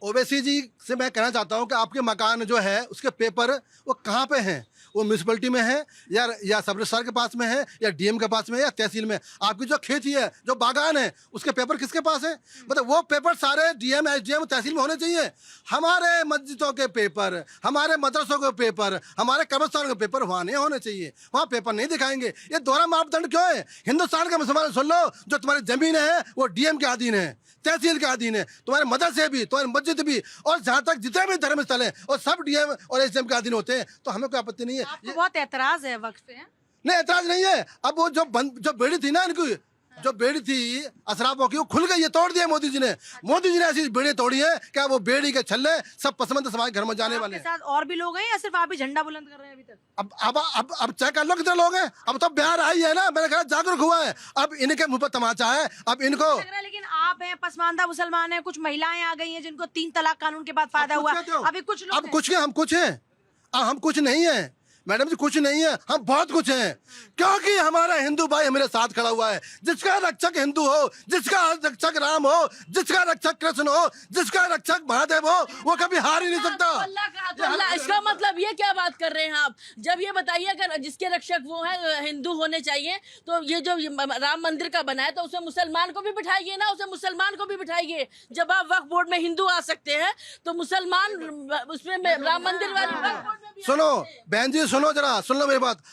ओवैसी जी से मैं कहना चाहता हूं कि आपके मकान जो है उसके पेपर वो कहाँ पे हैं? वो म्यूनसिपलिटी में है या सब रजिस्ट्रार के पास में है या डीएम के पास में है या तहसील में? आपकी जो खेती है, जो बागान है, उसके पेपर किसके पास है? मतलब वो पेपर सारे डीएम, एसडीएम, तहसील में होने चाहिए। हमारे मस्जिदों के पेपर, हमारे मदरसों के पेपर, हमारे कब्रिस्तान के पेपर वहाँ नहीं होने चाहिए। वहाँ पेपर नहीं दिखाएंगे। ये दोहरा मापदंड क्यों है? हिंदुस्तान के मुसलमान सुन लो, जो तुम्हारी जमीन है वो डीएम के अधीन है, तहसील के अधीन है, तुम्हारे मदरसे भी, तुम्हारी मस्जिद भी, और जहाँ तक जितने भी धर्म स्थल है और सब डीएम और एसडीएम के अधीन होते हैं। तो हमें कोई आपत्ति नहीं है। आपको बहुत एतराज है वक्फ पे? नहीं, एतराज नहीं है। अब वो जो बेड़ी थी ना इनकी, जो बेड़ी थी अशराफों की, वो खुल गई है, तोड़ दिया मोदी जी ने। मोदी जी ने ऐसी बेड़ी तोड़ी है क्या वो बेड़ी के छल्ले सब पसमंद समाज घर में जाने वाले हैं। साथ और भी लोग हैं या सिर्फ आप ही झंडा बुलंद कर रहे हैं अभी तक? अब चेक कर लो कितने लोग हैं। अब तो बिहार आई है ना, मैंने कहा जागरूक हुआ है। अब इनके मुंह पर तमाचा है। अब इनको लग रहा है, लेकिन आप हैं, पसमानदा मुसलमान हैं, कुछ महिलाएं आ गई हैं जिनको 3 तलाक कानून के बाद फायदा हुआ। अभी कुछ लोग, अब कुछ हैं, हम कुछ हैं। हम कुछ नहीं है मैडम जी, कुछ नहीं है, हम बहुत कुछ हैं। क्योंकि हमारा हिंदू भाई हमारे साथ खड़ा हुआ है। जिसका रक्षक हिंदू हो, जिसका रक्षक राम हो, जिसका रक्षक कृष्ण हो, जिसका रक्षक महादेव हो, वो कभी हार ही नहीं सकता। अल्लाह, इसका मतलब ये क्या बात कर रहे हैं आप? जब ये बताइए, अगर जिसके रक्षक वो है हिंदू होने चाहिए, तो ये जो राम मंदिर का बना है तो उसमें मुसलमान को भी बिठाइए ना, उसे मुसलमान को भी बिठाइए। जब आप वक्फ बोर्ड में हिंदू आ सकते हैं तो मुसलमान उसमें राम मंदिर वाले। सुनो बहन जी, सुनो जरा, सुन लो मेरी बात।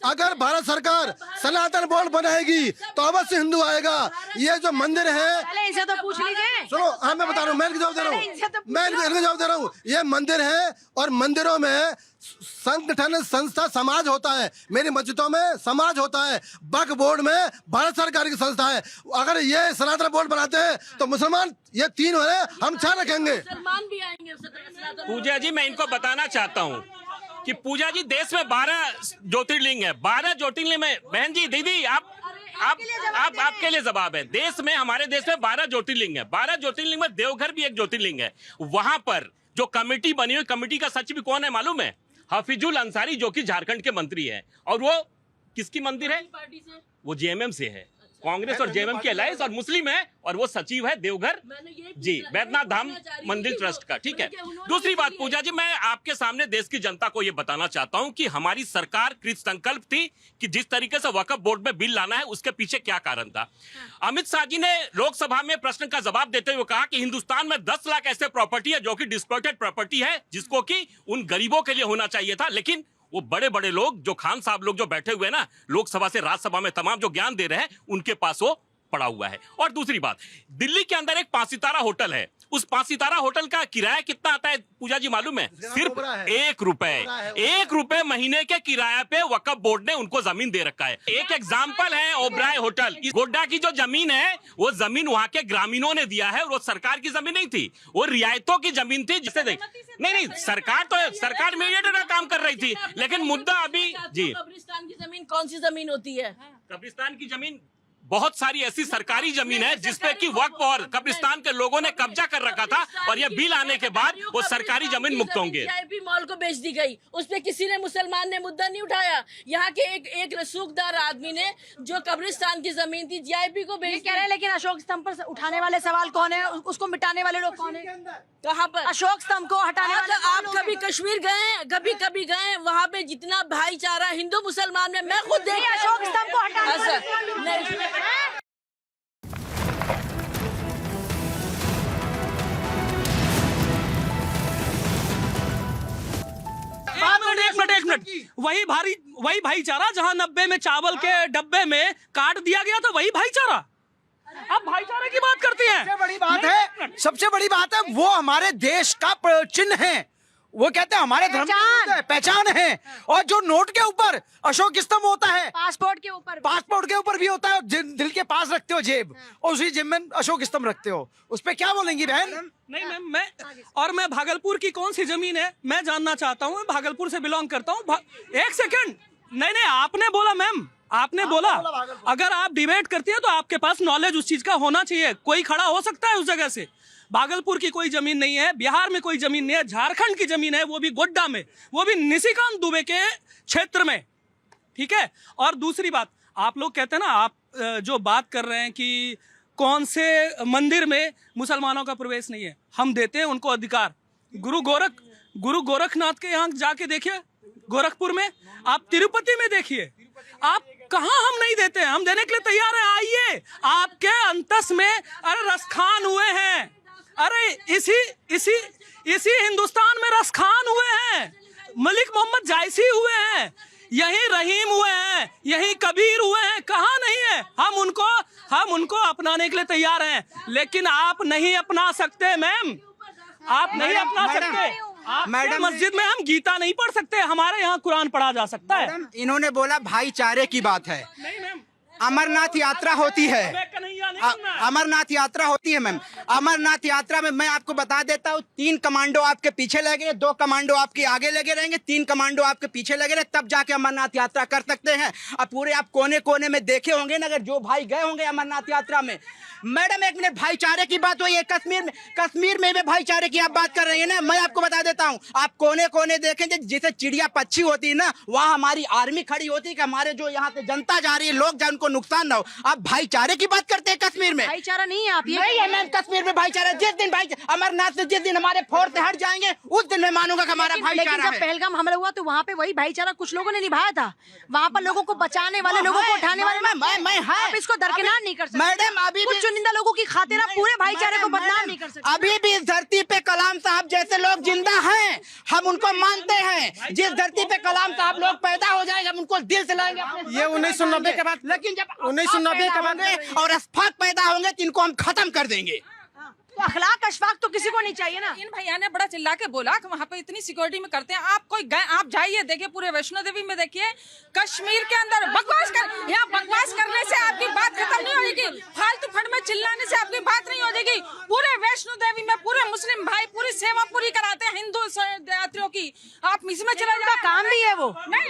अगर भारत सरकार सनातन बोर्ड बनाएगी तो अवश्य हिंदू आएगा। ये जो मंदिर है, पहले इनसे तो पूछ लीजिए। सुनो, हाँ मैं बता रहा हूँ, मैं इनका जवाब दे रहा हूँ, मैं इनका जवाब दे रहा हूँ। ये मंदिर है और मंदिरों में संगठन, संस्था, समाज होता है। मेरी मस्जिदों में समाज होता है। वक्फ बोर्ड में भारत सरकार की संस्था है। अगर ये सनातन बोर्ड बनाते हैं तो मुसलमान ये 3 हो रहे, हम 6 रखेंगे, मुसलमान भी आएंगे। पूजा जी, मैं इनको बताना चाहता हूँ कि पूजा जी, देश में 12 ज्योतिर्लिंग है। 12 ज्योतिर्लिंग में, बहन जी, दीदी, आपके लिए जवाब है। देश में, हमारे देश में 12 ज्योतिर्लिंग है। 12 ज्योतिर्लिंग में देवघर भी एक ज्योतिर्लिंग है। वहां पर जो कमेटी बनी हुई, कमेटी का सचिव कौन है मालूम है? हफीजुल अंसारी, जो कि झारखंड के मंत्री है। और वो किसकी मंदिर है? वो जेएमएम से है। कांग्रेस और जेएमएम की अलायंस, और मुस्लिम है, और वो सचिव है देवघर जी, वैद्यनाथ धाम मंदिर ट्रस्ट का। ठीक है। दूसरी बात पूजा जी, मैं आपके सामने देश की जनता को ये बताना चाहता हूं कि हमारी सरकार कृत संकल्प थी कि जिस तरीके से वक्फ बोर्ड में बिल लाना है, उसके पीछे क्या कारण था। अमित शाह जी ने लोकसभा में प्रश्न का जवाब देते हुए कहा कि हिंदुस्तान में 10 लाख ऐसे प्रॉपर्टी है जो कि डिस्प्यूटेड प्रॉपर्टी है, जिसको कि उन गरीबों के लिए होना चाहिए था। लेकिन वो बड़े बड़े लोग, जो खान साहब लोग जो बैठे हुए हैं ना लोकसभा से राज्यसभा में, तमाम जो ज्ञान दे रहे हैं, उनके पास वो पड़ा हुआ है। और दूसरी बात, दिल्ली के अंदर एक 5 सितारा होटल है। उस 5 सितारा होटल का किराया कितना आता है पूजा जी मालूम है? सिर्फ 1 रुपए। 1 रुपए महीने के किराए पे वक्फ बोर्ड ने उनको जमीन दे रखा है। एक एग्जाम्पल है ओबराय होटल। गोड्डा की जो जमीन है, वो जमीन वहां के ग्रामीणों ने दिया है, और वो सरकार की जमीन नहीं थी, वो रियायतों की जमीन थी। जिसे नहीं, सरकार मीडिएटर का काम कर रही थी। लेकिन मुद्दा अभी जी, कब्रिस्तान की जमीन कौन सी जमीन होती है? कब्रिस्तान की जमीन, बहुत सारी ऐसी सरकारी जमीन है जिसपे कि वक्फ और कब्रिस्तान के लोगों ने कब्जा कर रखा था, और ये बिल आने के बाद वो सरकारी जमीन मुक्त होंगे। वीआईपी मॉल को बेच दी गई, उस पे किसी ने, मुसलमान ने मुद्दा नहीं उठाया। यहाँ के एक रसूखदार आदमी ने, जो कब्रिस्तान की जमीन थी, जीआईपी को बेच कह रहे हैं। लेकिन अशोक स्तंभ पर उठाने वाले सवाल कौन है? उसको मिटाने वाले लोग कौन है? कहाँ पर? अशोक स्तंभ को हटाने वाले आप कभी कश्मीर गए हैं? कभी गए? वहाँ पे जितना भाईचारा हिंदू मुसलमान में, मैं खुद देख, अशोक स्तंभ को हटाने एक मिनट, वही भाईचारा जहां 90 में चावल के डब्बे में काट दिया गया था, वही भाईचारा। आप भाईचारे की बात करती हैं। सबसे बड़ी बात है, सबसे बड़ी बात है, वो हमारे देश का चिन्ह है। वो कहते हैं हमारे धर्म की पहचान है। और जो नोट के ऊपर अशोक स्तंभ होता है, पासपोर्ट के ऊपर भी होता है। दिल के पास रखते हो जेब, और उसी जेब में अशोक स्तंभ रखते हो। उस पे क्या बोलेंगी बहन? नहीं मैम, मैं भागलपुर की कौन सी जमीन है मैं जानना चाहता हूँ। मैं भागलपुर से बिलोंग करता हूँ। 1 सेकंड, नहीं, आपने बोला मैम, आपने बोला। अगर आप डिबेट करती है तो आपके पास नॉलेज उस चीज का होना चाहिए। कोई खड़ा हो सकता है उस जगह से? भागलपुर की कोई जमीन नहीं है, बिहार में कोई जमीन नहीं है, झारखंड की जमीन है, वो भी गोड्डा में, वो भी निशिकांत दुबे के क्षेत्र में। ठीक है। और दूसरी बात, आप लोग कहते हैं ना, आप जो बात कर रहे हैं कि कौन से मंदिर में मुसलमानों का प्रवेश नहीं है। हम देते हैं उनको अधिकार। गुरु गोरखनाथ के यहाँ जाके देखिए, गोरखपुर में, आप तिरुपति में देखिए, आप कहाँ हम नहीं देते हैं। हम देने के लिए तैयार हैं। आइए, आपके अंतस में अरे रसखान हुए हैं, अरे इसी हिंदुस्तान में रसखान हुए हैं, मलिक मोहम्मद जायसी हुए हैं, यही रहीम हुए हैं, यही कबीर हुए हैं, कहाँ नहीं है। हम उनको अपनाने के लिए तैयार हैं, लेकिन आप नहीं अपना सकते मैम, आप नहीं अपना सकते। मैडम, मस्जिद में हम गीता नहीं पढ़ सकते, हमारे यहाँ कुरान पढ़ा जा सकता है। इन्होंने बोला भाईचारे की बात है। नहीं मैम, अमरनाथ यात्रा होती है, अमरनाथ यात्रा होती है मैम। अमरनाथ यात्रा में मैं आपको बता देता हूँ, 3 कमांडो आपके पीछे लगे, 2 कमांडो आपके आगे लगे रहेंगे, 3 कमांडो आपके पीछे लगे रहे, तब जाके अमरनाथ यात्रा कर सकते हैं। अब पूरे आप कोने कोने में देखे होंगे ना, अगर जो भाई गए होंगे अमरनाथ यात्रा में। मैडम एक मिनट, भाईचारे की बात हुई है, कश्मीर में भी भाईचारे की आप बात कर रही है ना। मैं आपको बता देता हूँ, आप कोने कोने देखेंगे, जैसे चिड़िया पक्षी होती है ना, वहाँ हमारी आर्मी खड़ी होती है कि हमारे जो यहाँ से जनता जा रही है, लोग जाए, उनको नुकसान ना हो। आप भाईचारे की बात करते हैं कश्मीर में? भाईचारा नहीं है, आप ये नहीं है मैम, कश्मीर में भाईचारा। जिस दिन भाई अमरनाथ से जिस दिन हमारे फोर्स हट जाएंगे, उस दिन मैं मानूंगा कि हमारा भाईचारा लेकिन जब पहलगाम हमला हुआ तो वहाँ पे वही भाईचारा कुछ लोगों ने निभाया था। वहाँ पर लोगों को बचाने वाले, लोगों को उठाने वाले, आप इसको दरकिनार नहीं कर सकते मैडम। अभी कुछ चुनिंदा लोगों की खातिर आप पूरे भाईचारे को बदनाम नहीं कर सकते। अभी भी इस धरती पे कलाम साहब जैसे लोग जिंदा हैं, हम उनको मानते हैं। जिस धरती पे कलाम साहब लोग पैदा हो जाएंगे, हम उनको दिल से लाएंगे। ये 1990 के बाद, लेकिन जब 1990 के बाद और अशफाक पैदा होंगे तो इनको हम खत्म कर देंगे। तो अखलाक अशफाक तो किसी को नहीं चाहिए ना। इन भैया ने बड़ा चिल्ला के बोला कि वहाँ पे इतनी सिक्योरिटी में करते हैं। आप कोई गए, आप जाइए, देखिए पूरे वैष्णो देवी में, देखिए कश्मीर के अंदर बकवास यहाँ बकवास करने से आपकी बात खत्म नहीं हो जाएगी, फालतू फट में चिल्लाने से आपकी बात नहीं हो जाएगी। पूरे वैष्णो देवी में पूरे मुस्लिम भाई पूरी सेवा पूरी कराते हैं हिंदू यात्रियों की। आप इसमें चला जाए, काम भी है वो, नहीं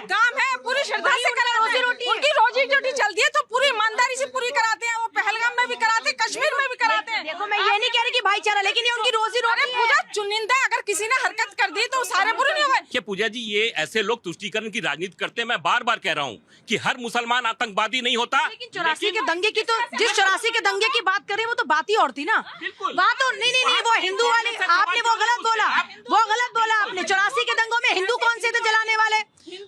काम है पूरी श्रद्धा से करा, रोजी रोटी उनकी रोजी रोटी चलती है, तो पूरी ईमानदारी से पूरी कराते हैं। वो पहलगाम में भी कराते हैं, कश्मीर में भी कराते हैं। देखो मैं ये नहीं कह रही कि भाईचारा, लेकिन ये उनकी रोजी रोटी है। पूजा चुनिंदा अगर किसी ने हरकत कर दी तो सारे बुरे नहीं हुए। कि पूजा जी, ये ऐसे लोग तुष्टीकरण की राजनीति करते हैं। मैं बार बार कह रहा हूँ कि हर मुसलमान आतंकवादी नहीं होता। लेकिन 84 के दंगे की तो, जिस 84 के दंगे की बात करें वो तो बात ही और थी ना। बात तो नहीं, वो हिंदू वाले, आपने वो गलत बोला, आपने। 84 के दंगों में हिंदू कौन से थे जलाने वाले,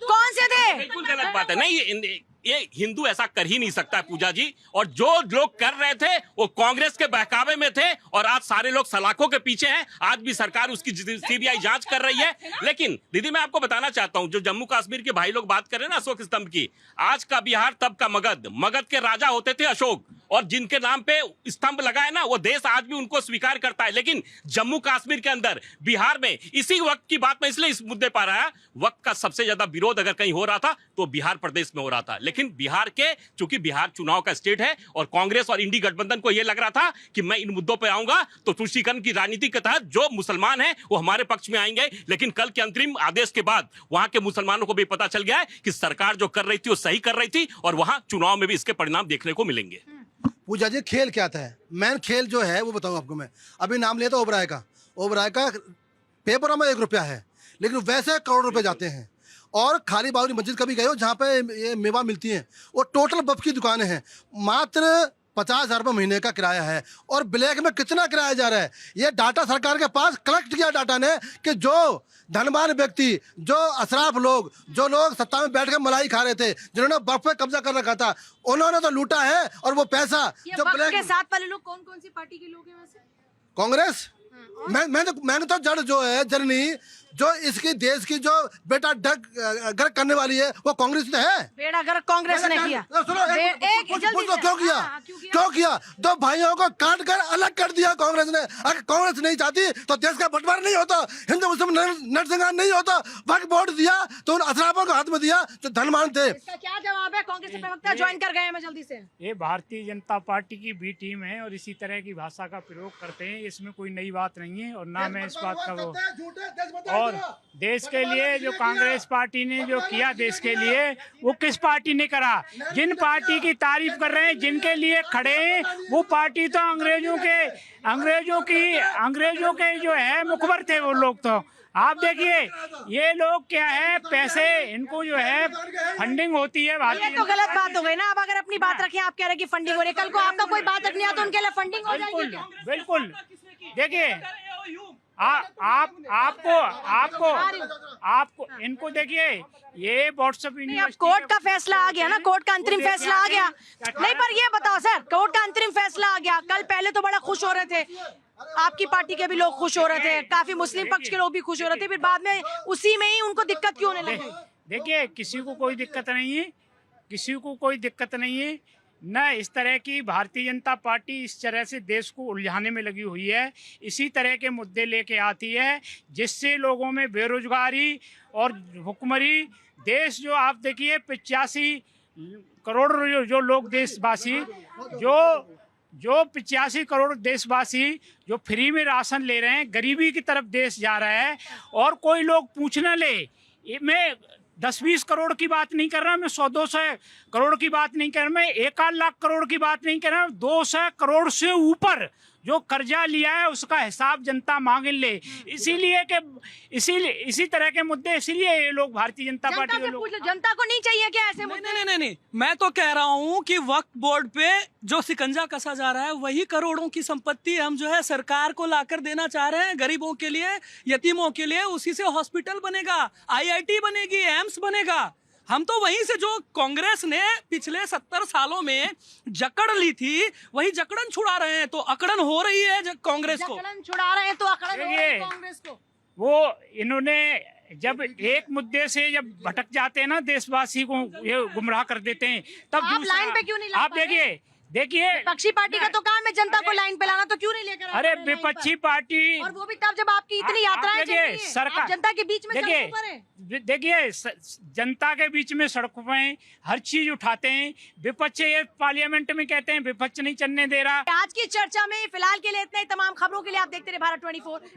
कौन से थे? बिल्कुल गलत बात है। नहीं, ये हिंदू ऐसा कर ही नहीं सकता पूजा जी। और जो लोग कर रहे थे वो कांग्रेस के बहकावे में थे, और आज सारे लोग सलाखों के पीछे हैं। आज भी सरकार उसकी सीबीआई जांच कर रही है। लेकिन दीदी, मैं आपको बताना चाहता हूं, जो जम्मू कश्मीर के भाई लोग बात कर रहे हैं ना अशोक स्तंभ की, आज का बिहार तब का मगध के राजा होते थे अशोक, और जिनके नाम पे स्तंभ लगा है ना, वो देश आज भी उनको स्वीकार करता है। लेकिन जम्मू कश्मीर के अंदर, बिहार में, इसी वक्त की बात मैं इसलिए इस मुद्दे पर आया, वक्त का सबसे ज्यादा विरोध अगर कहीं हो रहा था तो बिहार प्रदेश में हो रहा था। लेकिन बिहार के, चूंकि बिहार चुनाव का स्टेट है, और कांग्रेस और इंडी गठबंधन को यह लग रहा था कि मैं इन मुद्दों पर आऊंगा तो तुष्टीकरण की राजनीति के तहत जो मुसलमान हैं वो हमारे पक्ष में आएंगे। लेकिन कल के अंतरिम आदेश के बाद वहां के मुसलमानों को भी पता चल गया है कि सरकार जो कर रही थी वो सही कर रही थी, और वहां चुनाव में भी इसके परिणाम देखने को मिलेंगे। पूजा जी, खेल क्या था? मेन खेल जो है वो बताऊं आपको। मैं अभी नाम लिया था ओबराय का पेपर में 1 रुपया है, लेकिन वैसे करोड़ रुपए जाते हैं। और खाली बावरी मस्जिद कभी गए हो जहाँ पे ये मेवा मिलती है, वो टोटल बफ की दुकानें हैं, मात्र 50,000 रुपये महीने का किराया है। और ब्लैक में कितना किराया जा रहा है, ये डाटा सरकार के पास कलेक्ट किया डाटा ने, कि जो धनवान व्यक्ति, जो अशराफ लोग, जो लोग सत्ता में बैठ कर मलाई खा रहे थे, जिन्होंने बफ पे कब्जा कर रखा था, उन्होंने तो लूटा है। और वो पैसा जो ब्लैक के साथ वाले लोग कौन सी पार्टी के लोग हैं वैसे? कांग्रेस। मैंने तो जड़ जो है जननी, जो इसकी देश की जो बेटा गर्क करने वाली है, वो कांग्रेस ने है। बेड़ा गर्क कांग्रेस ने किया। क्यों किया? 2 भाइयों को काट कर अलग कर दिया कांग्रेस ने। अगर कांग्रेस नहीं चाहती तो देश का बंटवारा नहीं होता, हिंदू मुस्लिम नरसंहार नहीं होता। वक्त वोट दिया तो उन अशराफों को हाथ में दिया जो धनवान थे। इसका क्या जवाब है? कांग्रेस के प्रवक्ता ज्वाइन कर गए हैं, मैं जल्दी से। ये भारतीय जनता पार्टी की बी टीम है और इसी तरह की भाषा का प्रयोग करते हैं। इसमें कोई नई बात नहीं है, और ना मैं इस बात का वो। और देश के लिए जो कांग्रेस पार्टी ने जो किया देश के लिए, वो किस पार्टी ने करा? जिन पार्टी की तारीफ कर रहे हैं, जिनके लिए खड़े हैं, वो पार्टी तो अंग्रेजों के जो है मुखबर थे वो लोग। तो आप देखिए ये लोग क्या है, पैसे इनको जो है फंडिंग होती है ये भारतीय तो गलत बात हो गई ना। अब अगर अपनी बात रखें, आप कह रहे हैं कि फंडिंग हो रही है, कल को आपका कोई बात रखनी है तो उनके लिए फंडिंग हो जाएगी बिल्कुल क्या? बिल्कुल। देखिए आपको इनको देखिए, ये व्हाट्सएप नहीं, अब कोर्ट का फैसला आ गया ना, कोर्ट का अंतरिम फैसला आ गया। नहीं, पर ये बताओ सर, कोर्ट का अंतरिम फैसला आ गया, कल पहले तो बड़ा खुश हो रहे थे, आपकी पार्टी के भी लोग खुश हो रहे थे, काफी मुस्लिम पक्ष के लोग भी खुश हो रहे थे, फिर बाद में उसी में ही उनको दिक्कत क्यों होने लगी? देखिए किसी को कोई दिक्कत नहीं है, किसी को कोई दिक्कत नहीं है न। इस तरह की भारतीय जनता पार्टी इस तरह से देश को उलझाने में लगी हुई है, इसी तरह के मुद्दे लेके आती है जिससे लोगों में बेरोजगारी और भुखमरी, देश जो आप देखिए 85 करोड़ जो लोग देशवासी जो 85 करोड़ देशवासी जो फ्री में राशन ले रहे हैं, गरीबी की तरफ देश जा रहा है। और कोई लोग पूछ न ले, मैं 10-20 करोड़ की बात नहीं कर रहा, मैं 100-200 करोड़ की बात नहीं कर रहा, मैं 1-1 लाख करोड़ की बात नहीं कर रहा, 200 करोड़ से ऊपर जो कर्जा लिया है उसका हिसाब जनता मांग ले। इसी तरह के मुद्दे, इसीलिए ये लोग भारतीय जनता पार्टी के लोग, जनता को नहीं चाहिए क्या ऐसे मुद्दे? नहीं, मैं तो कह रहा हूँ कि वक्फ बोर्ड पे जो शिकंजा कसा जा रहा है वही करोड़ों की संपत्ति हम जो है सरकार को लाकर देना चाह रहे हैं, गरीबों के लिए, यतीमों के लिए। उसी से हॉस्पिटल बनेगा, IIT बनेगी, एम्स बनेगा। हम तो वहीं से जो कांग्रेस ने पिछले 70 सालों में जकड़ ली थी वही जकड़न छुड़ा रहे हैं, तो अकड़न हो रही है कांग्रेस को। जकड़न छुड़ा रहे हैं तो अकड़न हो रही है कांग्रेस को। वो इन्होंने जब एक मुद्दे से जब भटक जाते हैं ना, देशवासी को ये गुमराह कर देते हैं, तब आप लाइन पे क्यों नहीं ला आप देखिए विपक्षी पार्टी का तो काम है जनता को लाइन पे लाना, तो क्यों नहीं लेकर आ अरे रहे हैं लाइन विपक्षी पर? पार्टी, और वो भी तब जब आपकी इतनी यात्राएं चल रही हैं, सरकार आप जनता के बीच में सड़कों पर हैं। देखिए जनता के बीच में सड़कों पे हर चीज उठाते हैं। विपक्ष ये पार्लियामेंट में कहते हैं विपक्ष नहीं चलने दे रहा। आज की चर्चा में फिलहाल के लिए इतना ही। तमाम खबरों के लिए आप देखते रहे भारत 24।